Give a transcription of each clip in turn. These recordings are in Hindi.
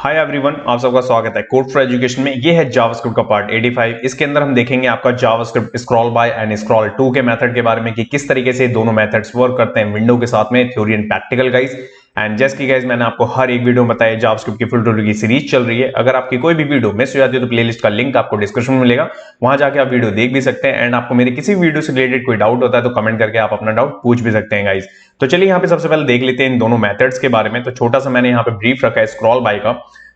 हाय एवरीवन, आप सबका स्वागत है कोड फॉर एजुकेशन में। ये है जावास्क्रिप्ट का पार्ट 85। इसके अंदर हम देखेंगे आपका JavaScript scroll by and scroll to के मेथड के बारे में कि किस तरीके से दोनों मेथड्स वर्क करते हैं विंडो के साथ में, theory and practical guys. And जैसे कि गाइस मैंने आपको हर एक वीडियो में बताया जावास्क्रिप्ट की फुल ट्यूटोरियल की सीरीज चल रही है। अगर आपकी कोई भी वीडियो मिस हो जाती है तो प्लेलिस्ट का लिंक आपको डिस्क्रिप्शन में मिलेगा, वहां जाके आप वीडियो देख भी सकते हैं। एंड आपको मेरे किसी वीडियो से रिलेटेड कोई डाउट होता है तो कमेंट करके आप अपना डाउट पूछ भी सकते हैं गाइस। तो चलिए यहाँ पे सबसे पहले देख लेते हैं इन दोनों मेथड्स के बारे में। तो छोटा सा मैंने यहाँ पे ब्रीफ रखा है स्क्रॉल बाय का।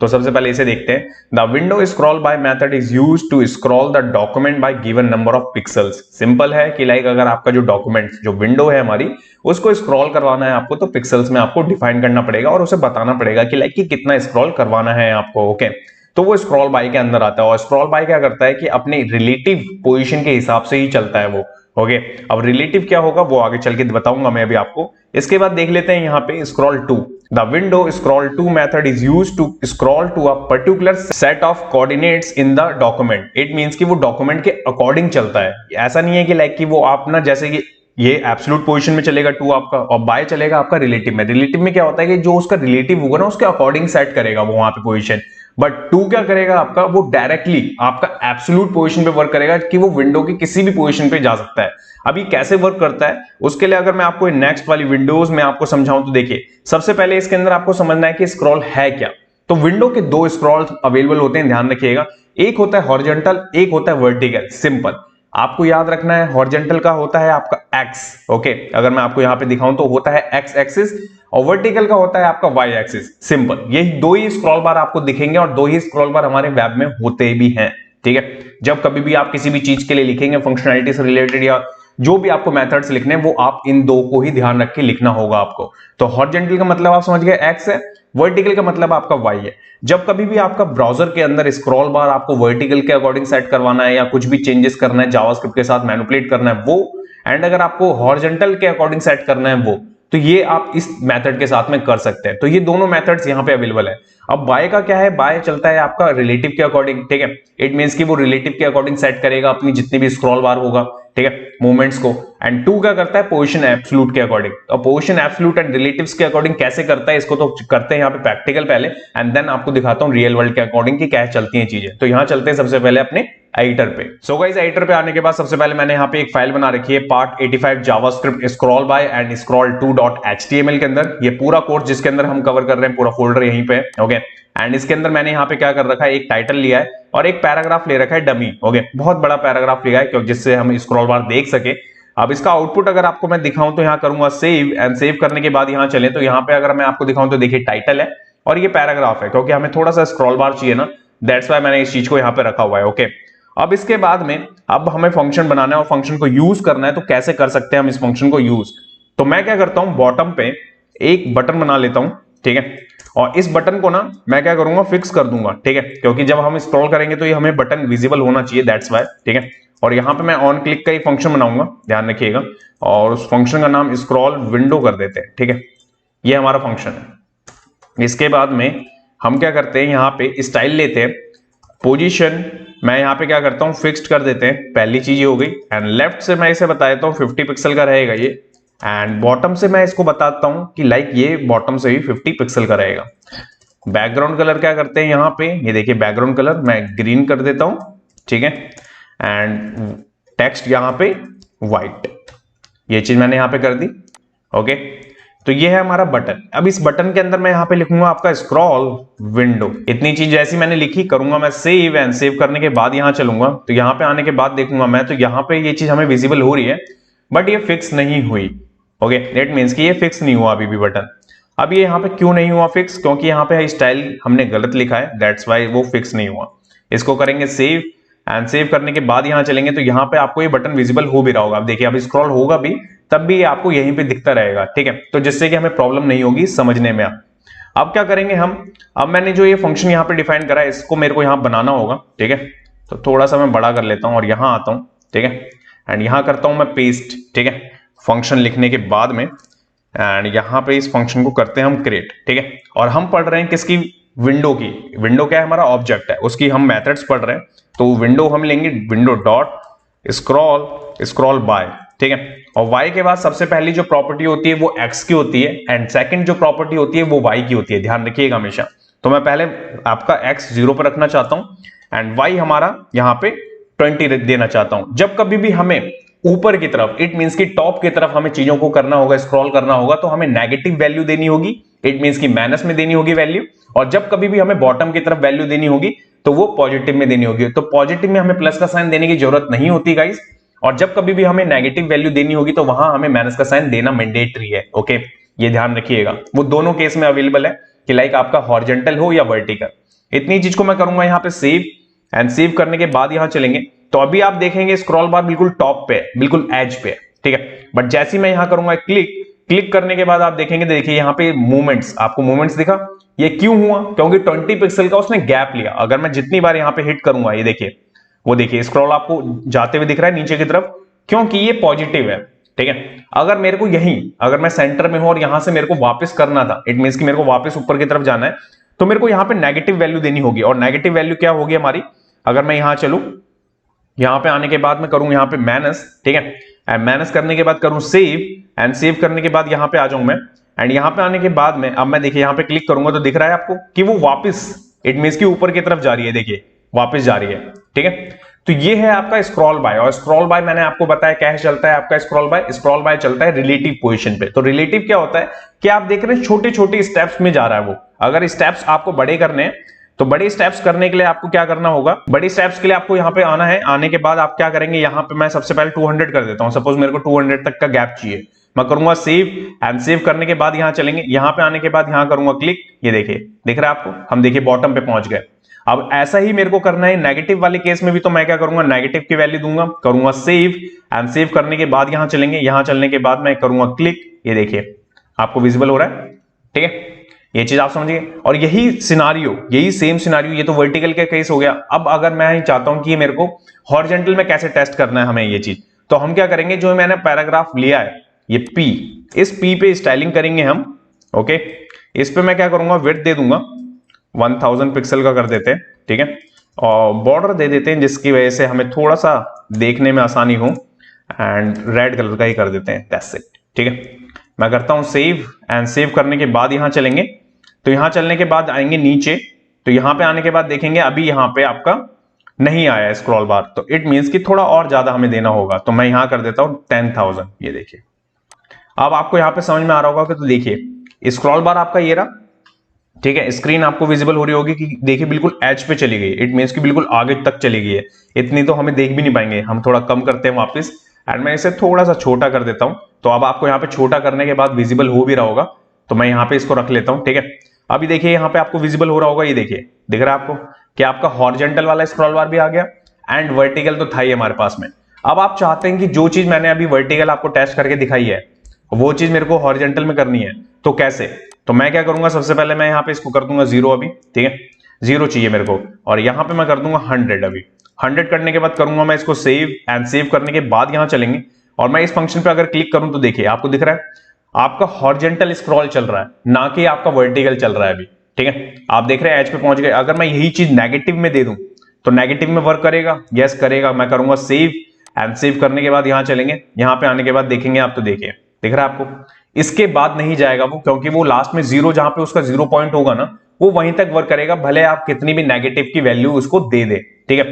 तो सबसे पहले इसे देखते हैं। The window scroll by method is used to scroll the document by given number of pixels. Simple है कि लाइक अगर आपका जो डॉक्यूमेंट जो विंडो है हमारी उसको स्क्रॉल करवाना है आपको, तो पिक्सल्स में आपको डिफाइन करना पड़ेगा और उसे बताना पड़ेगा कि लाइक कि कितना स्क्रॉल करवाना है आपको। ओके, तो वो स्क्रॉल बाय के अंदर आता है। और स्क्रॉल बाय क्या करता है कि अपनी रिलेटिव पोजीशन के हिसाब से ही चलता है वो। ओके, अब रिलेटिव क्या होगा वो आगे चल के बताऊंगा मैं अभी आपको। इसके बाद देख लेते हैं यहाँ पे scroll to. The window scroll to method is used to scroll to a particular set of coordinates in the document. It means कि वो डॉक्यूमेंट के अकॉर्डिंग चलता है। ऐसा नहीं है कि लाइक कि वो आप ना जैसे कि ये एब्सोल्यूट पोजीशन में चलेगा टू आपका और बाय चलेगा आपका रिलेटिव में। रिलेटिव में क्या होता है कि जो उसका रिलेटिव होगा ना उसके अकॉर्डिंग सेट करेगा वो वहां पे पोजीशन। बट टू क्या करेगा आपका, वो डायरेक्टली आपका एब्सोल्यूट पोजीशन पे वर्क करेगा कि वो विंडो की किसी भी पोजीशन पे जा सकता है। अभी कैसे वर्क करता है उसके लिए अगर मैं आपको नेक्स्ट वाली विंडोज में आपको समझाऊं तो देखिए, सबसे पहले इसके अंदर आपको समझना है कि स्क्रॉल है क्या। तो विंडो के दो स्क्रॉल अवेलेबल होते हैं, ध्यान रखिएगा। एक होता है हॉरिजॉन्टल, एक होता है वर्टिकल। सिंपल आपको याद रखना है, हॉरिजॉन्टल का होता है आपका एक्स। ओके, अगर मैं आपको यहां पे दिखाऊं तो होता है एक्स एक्सिस और वर्टिकल का होता है आपका वाई एक्सिस। सिंपल, यही दो ही स्क्रॉल बार आपको दिखेंगे और दो ही स्क्रॉल बार हमारे वेब में होते भी हैं। ठीक है, जब कभी भी आप किसी भी चीज के लिए लिखेंगे फंक्शनैलिटी से रिलेटेड या जो भी आपको मेथड्स लिखने हैं वो आप इन दो को ही ध्यान रख के लिखना होगा आपको। तो हॉरिजॉन्टल का मतलब आप समझ गए एक्स है, वर्टिकल का मतलब आपका वाई है। जब कभी भी आपका ब्राउजर के अंदर स्क्रॉल बार आपको वर्टिकल के अकॉर्डिंग सेट करवाना है या कुछ भी चेंजेस करना है जावास्क्रिप्ट के साथ मैनिपुलेट करना है वो, एंड अगर आपको हॉरिजॉन्टल के अकॉर्डिंग सेट करना है वो, तो ये आप इस मेथड के साथ में कर सकते हैं। तो ये दोनों मेथड्स यहाँ पे अवेलेबल है। अब बाय का क्या है, बाय चलता है आपका रिलेटिव के अकॉर्डिंग। ठीक है, इट मींस कि वो रिलेटिव के अकॉर्डिंग सेट करेगा अपनी जितनी भी स्क्रॉल बार होगा, ठीक है, मूवमेंट्स को। एंड टू क्या करता है, पोजीशन एब्सोल्यूट के अकॉर्डिंग। और पोजीशन एब्सोल्यूट एंड रिलेटिव्स के अकॉर्डिंग कैसे करता है इसको तो करते हैं यहाँ पे प्रैक्टिकल पहले, एंड देन आपको दिखाता हूँ रियल वर्ल्ड के अकॉर्डिंग कि क्या चलती हैं चीजें। तो यहाँ चलते हैं सबसे पहले अपने एडिटर पे। सो गाइस, एडिटर पे आने के बाद सबसे पहले मैंने यहाँ पे एक फाइल बना रखी है part 85 JavaScript scroll by and scroll to dot HTML के अंदर। ये पूरा कोर्स जिसके अंदर हम कवर कर रहे हैं, पूरा फोल्डर यहीं पे। ओके, एंड इसके अंदर मैंने यहाँ पे क्या कर रखा है, एक टाइटल लिया है और एक पैराग्राफ ले रखा है डमी। ओके, बहुत बड़ा पैराग्राफ लिया है क्योंकि जिससे हम स्क्रॉल बार देख सके। अब इसका आउटपुट अगर आपको मैं दिखाऊं तो यहाँ करूंगा सेव, एंड सेव करने के बाद यहाँ चले तो यहाँ पे अगर मैं आपको दिखाऊं तो देखिए टाइटल है और ये पैराग्राफ है, क्योंकि हमें थोड़ा सा स्क्रॉल बार चाहिए ना, दैट्स व्हाई मैंने इस चीज को यहाँ पे रखा हुआ है। ओके, अब इसके बाद में अब हमें फंक्शन बनाना है और फंक्शन को यूज करना है। तो कैसे कर सकते हैं हम इस फंक्शन को यूज, तो मैं क्या करता हूं, बॉटम पे एक बटन बना लेता हूं। ठीक है, और इस बटन को ना मैं क्या करूंगा, फिक्स कर दूंगा। ठीक है, क्योंकि जब हम स्क्रॉल करेंगे तो ये हमें बटन विजिबल होना चाहिए, दैट्स व्हाई। ठीक है, और यहां पे मैं ऑन क्लिक का एक फंक्शन बनाऊंगा, ध्यान रखिएगा, और उस फंक्शन का नाम स्क्रॉल विंडो कर देते हैं। ठीक है, ये हमारा फंक्शन है। इसके बाद में हम क्या करते हैं, यहाँ पे स्टाइल लेते हैं, पोजीशन मैं यहाँ पे क्या करता हूँ, फिक्स्ड कर देते हैं। पहली चीज ये हो गई। एंड लेफ्ट से मैं इसे बता देता हूँ 50 पिक्सल का रहेगा ये। एंड बॉटम से मैं इसको बताता हूँ कि लाइक ये बॉटम से भी 50 पिक्सल का रहेगा। बैकग्राउंड कलर क्या करते हैं यहाँ पे, ये देखिए बैकग्राउंड कलर मैं ग्रीन कर देता हूँ। ठीक है, एंड टेक्स्ट यहाँ पे व्हाइट, ये चीज मैंने यहाँ पे कर दी। ओके, तो ये है हमारा बटन। अब इस बटन के अंदर मैं यहाँ पे लिखूंगा आपका स्क्रॉल विंडो। इतनी चीज जैसी मैंने लिखी, करूंगा मैं सेव, एंड सेव करने के बाद यहाँ चलूंगा तो यहाँ पे आने के बाद देखूंगा मैं, तो यहाँ पे ये चीज हमें विजिबल हो रही है बट ये फिक्स नहीं हुई। ओके, दैट मींस कि ये फिक्स नहीं हुआ अभी भी बटन। अब ये यहाँ पे क्यों नहीं हुआ फिक्स, क्योंकि यहाँ पे स्टाइल हमने गलत लिखा है, दैट्स वाई वो फिक्स नहीं हुआ। इसको करेंगे सेव, एंड सेव करने के बाद यहाँ चलेंगे तो यहाँ पे आपको ये बटन विजिबल हो भी रहा होगा। अब देखिए, अब स्क्रॉल होगा भी तब भी ये आपको यहीं पे दिखता रहेगा। ठीक है, तो जिससे कि हमें प्रॉब्लम नहीं होगी समझने में। अब क्या करेंगे हम, अब मैंने जो ये फंक्शन यहाँ पे डिफाइन करा है इसको मेरे को यहाँ बनाना होगा। ठीक है, तो थोड़ा सा मैं बड़ा कर लेता हूँ और यहाँ आता हूँ। ठीक है, एंड यहाँ करता हूँ मैं पेस्ट। ठीक है, फंक्शन लिखने के बाद में, एंड यहाँ पे इस फंक्शन को करते हैं हम क्रिएट। ठीक है, और हम पढ़ रहे हैं किसकी, विंडो की। विंडो क्या है, हमारा ऑब्जेक्ट है, उसकी हम मेथड्स पढ़ रहे हैं। तो विंडो हम लेंगे विंडो डॉट स्क्रॉल बाय। ठीक है, और y के बाद सबसे पहली जो प्रॉपर्टी होती है वो x की होती है, एंड सेकंड जो प्रॉपर्टी होती है वो y की होती है, ध्यान रखिएगा हमेशा। तो मैं पहले आपका x 0 पर रखना चाहता हूं एंड y हमारा यहां पे 20 देना चाहता हूं। जब कभी भी हमें ऊपर की तरफ, इट मींस की टॉप की तरफ हमें चीजों को करना होगा, स्क्रॉल करना होगा, तो हमें नेगेटिव वैल्यू देनी होगी, इट मींस की माइनस में देनी होगी वैल्यू। और जब कभी भी हमें बॉटम की तरफ वैल्यू देनी होगी तो वो पॉजिटिव में देनी होगी। तो पॉजिटिव में हमें प्लस का साइन देने की जरूरत नहीं होती गाइस, और जब कभी भी हमें नेगेटिव वैल्यू देनी होगी तो वहां हमें माइनस का साइन देना मैंडेटरी है। ओके, ये ध्यान रखिएगा, वो दोनों केस में अवेलेबल है कि लाइक आपका हॉरिजॉन्टल हो या वर्टिकल। इतनी चीज को मैं करूंगा यहाँ पे सेव, एंड सेव करने के बाद यहां चलेंगे तो अभी आप देखेंगे स्क्रॉल बार बिल्कुल टॉप पे, बिल्कुल एज पे, ठीक है। बट जैसे मैं यहां करूंगा क्लिक करने के बाद आप देखेंगे, देखिए यहाँ पे मूवमेंट्स, आपको मूवमेंट्स दिखा। ये क्यों हुआ? क्योंकि 20 पिक्सल का उसने गैप लिया। अगर मैं जितनी बार यहाँ पे हिट करूंगा, ये देखिए, वो देखिए स्क्रॉल आपको जाते हुए दिख रहा है नीचे की तरफ, क्योंकि ये पॉजिटिव है, ठीक है। अगर मेरे को यही, अगर मैं सेंटर में हूं और यहां से मेरे को वापस करना था, इट मींस कि मेरे को वापस ऊपर की तरफ जाना है, तो मेरे को यहां पे नेगेटिव वैल्यू देनी होगी। और नेगेटिव वैल्यू क्या होगी हमारी? अगर मैं यहां चलूं, यहां पे आने के बाद मैं करूं यहां पे माइनस, ठीक है, माइनस करने के बाद करूं सेव, एंड सेव करने के बाद यहां पे आ जाऊं मैं, एंड यहां पे आने के बाद में अब मैं देखिए यहां पे क्लिक करूंगा तो दिख रहा है आपको कि वो वापस, इट मींस की ऊपर की तरफ जा रही है, देखिए वापस जा रही है, ठीक है। तो ये है आपका स्क्रॉल बाय। और स्क्रॉल बाय मैंने आपको बताया क्या चलता है आपका स्क्रॉल बाय चलता है रिलेटिव पोजीशन पे। तो रिलेटिव क्या होता है कि आप देख रहे हैं छोटे छोटे स्टेप्स में जा रहा है वो। अगर स्टेप्स आपको बड़े करने हैं तो बड़े स्टेप्स करने के लिए आपको क्या करना होगा? बड़े स्टेप्स के लिए आपको यहाँ पे आना है। आने के बाद आप क्या करेंगे, यहाँ पे मैं सबसे पहले 200 कर देता हूँ। सपोज मेरे को 200 तक का गैप चाहिए, मैं करूंगा सेव, एंड सेव करने के बाद यहाँ चलेंगे, यहाँ पे आने के बाद यहाँ करूंगा क्लिक, ये देखिए दिख रहा है आपको, हम देखिए बॉटम पे पहुंच गए। अब ऐसा ही मेरे को करना है नेगेटिव वाले केस में भी। तो मैं क्या करूंगा, नेगेटिव की वैल्यू दूंगा, करूंगा सेव, एंड सेव करने के बाद यहां चलेंगे, यहां चलने के बाद मैं करूंगा क्लिक, ये देखिए आपको विजिबल हो रहा है, ठीक है। ये चीज आप समझिए। और यही सिनारियो, यही सेम सिनारियो, ये तो वर्टिकल का केस हो गया। अब अगर मैं चाहता हूं कि मेरे को हॉरिजॉन्टल में कैसे टेस्ट करना है हमें ये चीज, तो हम क्या करेंगे, जो मैंने पैराग्राफ लिया है ये पी, इस पी पे स्टाइलिंग करेंगे हम। ओके, इस पे मैं क्या करूंगा, विड्थ दे दूंगा 1000 पिक्सल का कर देते हैं, ठीक है। और बॉर्डर दे देते हैं जिसकी वजह से हमें थोड़ा सा देखने में आसानी हो, एंड रेड कलर का ही कर देते हैं, दैट्स इट, ठीक है। मैं करता हूं सेव, एंड सेव करने के बाद यहां चलेंगे, तो यहां चलने के बाद आएंगे नीचे, तो यहां पे आने के बाद देखेंगे अभी यहां पे आपका नहीं आया है स्क्रॉल बार, तो इट मींस कि थोड़ा और ज्यादा हमें देना होगा। तो मैं यहां कर देता हूं 10,000, ये देखिए। अब आपको यहां पे समझ में आ रहा होगा कि, तो देखिए स्क्रॉल बार आपका ये रहा, ठीक है। स्क्रीन आपको विजिबल हो रही होगी कि देखिए बिल्कुल एज पे चली गई, इट मींस कि बिल्कुल आगे तक चली गई है। इतनी तो हमें देख भी नहीं पाएंगे, हम थोड़ा कम करते हैं वापस, एंड मैं इसे थोड़ा सा छोटा कर देता हूं। तो अब आपको यहाँ पे छोटा करने के बाद विजिबल हो भी रहा होगा, तो मैं यहाँ पे इसको रख लेता हूं, ठीक है। अभी देखिए यहाँ पे आपको विजिबल हो रहा होगा, ये देखिए दिख रहा है आपको कि आपका हॉरिजॉन्टल वाला स्क्रॉल बार भी आ गया, एंड वर्टिकल तो था ही हमारे पास में। अब आप चाहते हैं कि जो चीज मैंने अभी वर्टिकल आपको टेस्ट करके दिखाई है वो चीज मेरे को हॉरिजॉन्टल में करनी है, तो कैसे? तो मैं क्या करूंगा, सबसे पहले मैं यहाँ पे इसको कर दूंगा 0 अभी, ठीक है, 0 चाहिए मेरे को, और यहाँ पे मैं कर दूंगा 100 अभी। 100 करने के बाद करूंगा मैं इसको सेव, एंड सेव करने के बाद यहाँ चलेंगे, और मैं इस फंक्शन पे अगर क्लिक करूं तो देखिए आपको दिख रहा है आपका हॉरिजॉन्टल स्क्रॉल चल रहा है, ना कि आपका वर्टिकल चल रहा है अभी, ठीक है। आप देख रहे हैं एज पे पहुंच गए। अगर मैं यही चीज नेगेटिव में दे दूं तो नेगेटिव में वर्क करेगा? यस करेगा। मैं करूंगा सेव, एंड सेव करने के बाद यहां चलेंगे, यहां पे आने के बाद देखेंगे आप, तो देखिए दिख रहा है आपको, इसके बाद नहीं जाएगा वो, क्योंकि वो लास्ट में 0 जहां पे उसका 0 पॉइंट होगा ना, वो वहीं तक वर्क करेगा, भले आप कितनी भी नेगेटिव की वैल्यू उसको दे दे, ठीक है।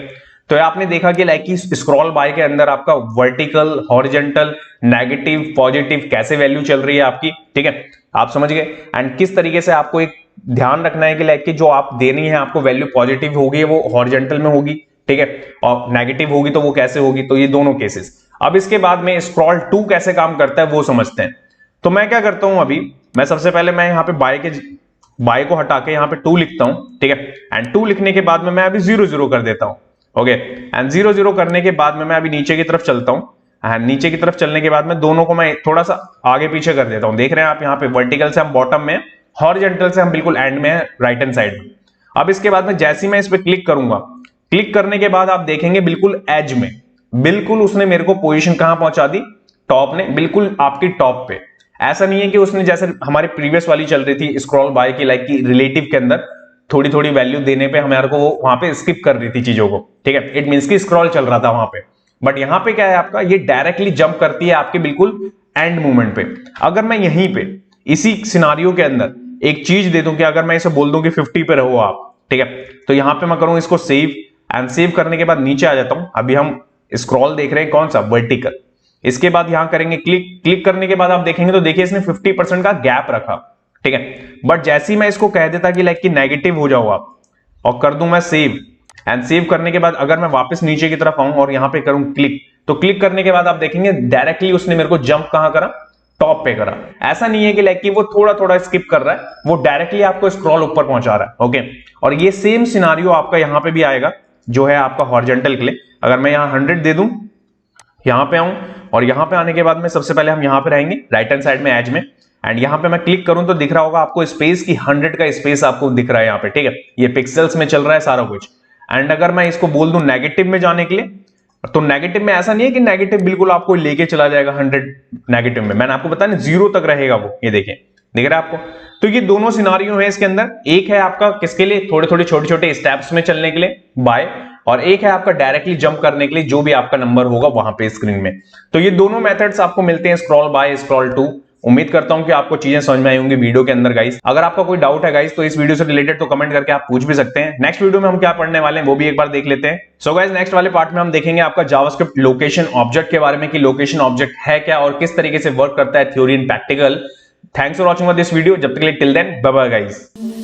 तो आपने देखा कि लाइक स्क्रॉल बाय के अंदर आपका वर्टिकल, हॉरिजॉन्टल, नेगेटिव, पॉजिटिव कैसे वैल्यू चल रही है आपकी, ठीक है, आप समझ गए। एंड किस तरीके से आपको एक ध्यान रखना है कि लाइक जो आप देनी है आपको वैल्यू पॉजिटिव होगी वो हॉरिजॉन्टल में होगी, ठीक है, और नेगेटिव होगी तो वो कैसे होगी। तो ये दोनों केसेस। अब इसके बाद में स्क्रॉल 2 कैसे काम करता है वो समझते हैं। तो मैं क्या करता हूं, अभी मैं सबसे पहले मैं यहाँ पे बाय को हटा के यहाँ पे 2 लिखता हूं, ठीक है, एंड 2 लिखने के बाद में मैं अभी 0 कर देता हूं, ओके। एंड 0 करने के बाद में मैं अभी नीचे की तरफ चलता हूं, एंड नीचे की तरफ चलने के बाद में दोनों को मैं थोड़ा सा आगे पीछे कर देता हूं। देख रहे हैं आप यहाँ पे वर्टिकल से हम बॉटम में, हॉरिजॉन्टल से हम बिल्कुल एंड में, राइट हैंड साइड में। अब इसके बाद में जैसे ही मैं इस पे क्लिक करूंगा, क्लिक करने के बाद आप देखेंगे बिल्कुल एज में, बिल्कुल उसने मेरे को पोजीशन कहां पहुंचा दी, टॉप ने, बिल्कुल आपकी टॉप पे। ऐसा नहीं है कि उसने जैसे हमारी प्रीवियस वाली चल रही थी स्क्रॉल बाय की, लाइक की रिलेटिव के अंदर थोड़ी थोड़ी वैल्यू देने पे हमारे को वो वहां पे स्किप कर रही थी चीजों को, ठीक है, इट मींस कि स्क्रॉल चल रहा था वहां पे। बट यहां पे क्या है आपका, ये डायरेक्टली जंप करती है आपके बिल्कुल एंड मूवमेंट पे। अगर मैं यहीं पे इसी सिनारियो के अंदर एक चीज दे दूं कि अगर मैं इसे बोल दूं कि 50 पे रहो आप, ठीक है, तो यहां पे मैं करूं इसको सेव, एंड सेव करने के बाद नीचे आ जाता हूं। अभी हम स्क्रॉल देख रहे हैं कौन सा, वर्टिकल। इसके बाद यहां करेंगे क्लिक, क्लिक करने के बाद आप देखेंगे तो देखिए इसने 50% का गैप रखा, ठीक है। बट जैसे ही मैं इसको कह देता कि लाइक कि नेगेटिव हो जाओ आप, और कर दूं मैं सेव, एंड सेव करने के बाद अगर मैं वापस नीचे की तरफ आऊं और यहां पे करूं क्लिक, तो क्लिक करने के बाद आप देखेंगे डायरेक्टली उसने मेरे को जंप कहां करा, टॉप पे करा। ऐसा नहीं है कि लाइक कि वो थोड़ा थोड़ा स्किप कर रहा है, वो डायरेक्टली आपको स्क्रॉल ऊपर पहुंचा रहा है, ओके। और ये सेम सिनारियो आपका यहां पे भी आएगा, जो है आपका हॉरिजॉन्टल के लिए। अगर मैं यहां 100 दे दूं, यहां पे आऊं, और यहां पे आने के बाद में सबसे पहले हम यहां पे रहेंगे राइट हैंड साइड में एज में, एंड यहां पे मैं क्लिक करूं तो दिख रहा होगा आपको स्पेस की 100 का स्पेस आपको दिख रहा है यहां पे, ठीक है। ये पिक्सल्स में चल रहा है सारा कुछ। एंड अगर मैं इसको बोल दूं नेगेटिव में जाने के लिए, तो नेगेटिव में ऐसा नहीं है कि नेगेटिव बिल्कुल आपको लेके चला जाएगा 100, नेगेटिव में मैंने आपको बताया ना 0 तक रहेगा वो, ये देखिए दिख रहा है आपको। तो ये दोनों सिनारियो है इसके अंदर, एक है आपका किसके लिए, थोड़े थोड़े छोटे छोटे स्टेप्स में चलने के लिए बाय, और एक है आपका डायरेक्टली जंप करने के लिए जो भी आपका नंबर होगा वहां पे स्क्रीन में। तो ये दोनों मेथड्स आपको मिलते हैं स्क्रॉल बाय, स्क्रॉल टू। उम्मीद करता हूं कि आपको चीजें समझ में आई होंगी वीडियो के अंदर गाइस। अगर आपका कोई डाउट है गाइस तो इस वीडियो से रिलेटेड तो कमेंट करके आप पूछ भी सकते हैं। नेक्स्ट वीडियो में हम क्या पढ़ने वाले हैं वो भी एक बार देख लेते हैं। सो गाइस नेक्स्ट वाले पार्ट में हम देखेंगे आपका जावास्क्रिप्ट लोकेशन ऑब्जेक्ट के बारे में, कि लोकेशन ऑब्जेक्ट है क्या और किस तरीके से वर्क करता है theory and practical. Thanks for watching this video. जब तक के लिए till then bye bye guys.